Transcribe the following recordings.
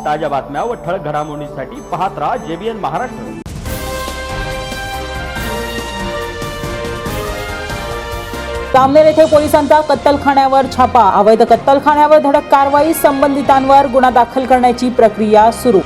ताज्या बातम्या व ठळक घडामोडींसाठी पाहत राहा JBN महाराष्ट्र। जामनेर येथे पोलिसांचा कत्तलखान्यावर छापा, अवैध कत्तलखान्यावर धडक कारवाई, संबंधितांवर गुन्हा दाखल करण्याची प्रक्रिया सुरू।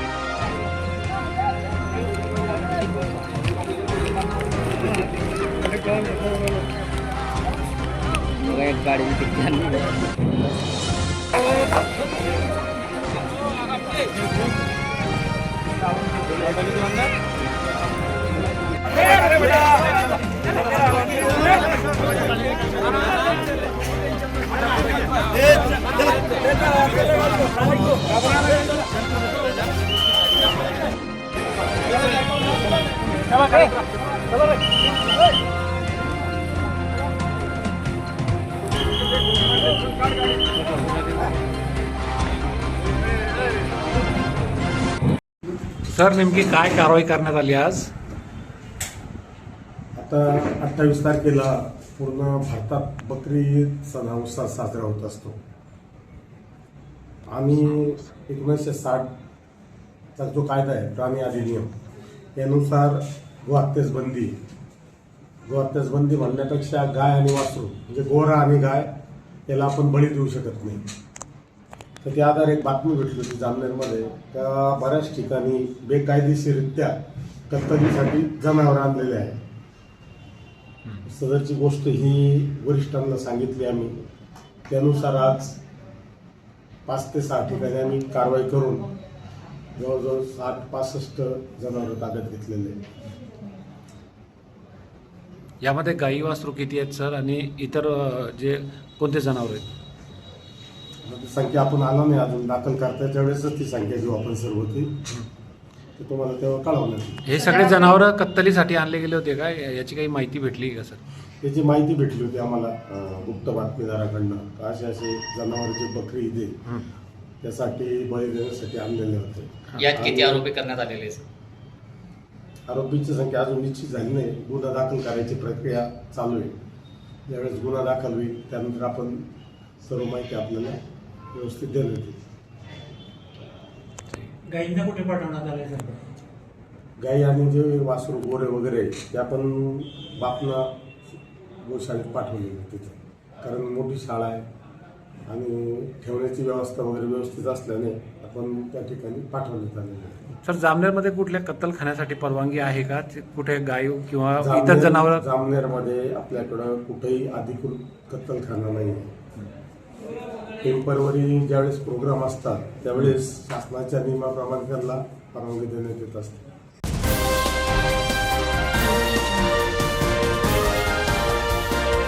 सर नेमकी काय कारवाई करण्यात आली आज? आता 28 तारखेला पूर्ण भारतात बकरी ईद सण हा उत्साहात साजरा होत असतो आणि 1960 चा जो कायदा आहे प्राणी अधिनियम यानुसार गोहत्यास बंदी म्हणण्यापेक्षा गाय आणि वासरू म्हणजे गोरा आणि गाय याला आपण बळी देऊ शकत नाही। तर त्या आधारे एक बातमी भेटली होती जामनेरमध्ये त्या बऱ्याच ठिकाणी बेकायदेशीररित्या कत्तलीसाठी जनावर आणलेले आहे। सदरची गोष्ट ही वरिष्ठांना सांगितली आम्ही, त्यानुसार आज 5 ते 6 ठिकाणी आम्ही कारवाई करून जवळजवळ 65 जनावर ताब्यात घेतलेले आहे। यामध्ये गाई वासरू किती आहेत सर आणि इतर जे कोणते जनावर आहेत? संख्या आपण आला नाही अजून, दाखल करता त्यावेळेसच ती संख्या घेऊ आपण सर्व ती ते तुम्हाला तेव्हा कळवण्यात। हे सगळे जनावर कत्तलीसाठी आणले गेले होते का? याची काही माहिती भेटली का सर? त्याची माहिती भेटली होती आम्हाला गुप्त बातमीदाराकडनं। असे जनावर जे बकरी ईद आहे त्यासाठी बळी देण्यासाठी आणलेले होते। यात किती आरोपी करण्यात आलेले आहेत? आरोपीची संख्या अजून निश्चित झाली नाही, गुन्हा दाखल करायची प्रक्रिया चालू आहे। ज्यावेळेस गुन्हा दाखल होईल त्यानंतर आपण सर्व माहिती आपल्याला व्यवस्थित देण्यात येईल। गाईंना कुठे पाठवण्यात आले सर? गाई आणि जे वासरू गोरे वगैरे ते आपण बापना गोशाळेत पाठवले तिथे, कारण मोठी शाळा आहे आणि ठेवण्याची व्यवस्था वगैरे व्यवस्थित असल्याने आपण त्या ठिकाणी पाठवण्यात आलेले आहे। सर जामनेरमध्ये कुठल्या कत्तलखान्यासाठी परवानगी आहे का? कुठे गाय किंवा इतर जनावर? जामनेरमध्ये आपल्याकडं कुठेही अधिकृत कत्तलखाना नाही आहे। टेम्परवरी ज्यावेळेस प्रोग्राम असतात त्यावेळेस शासनाच्या नियमाप्रमाणे त्यांना परवानगी देण्यात येत असते।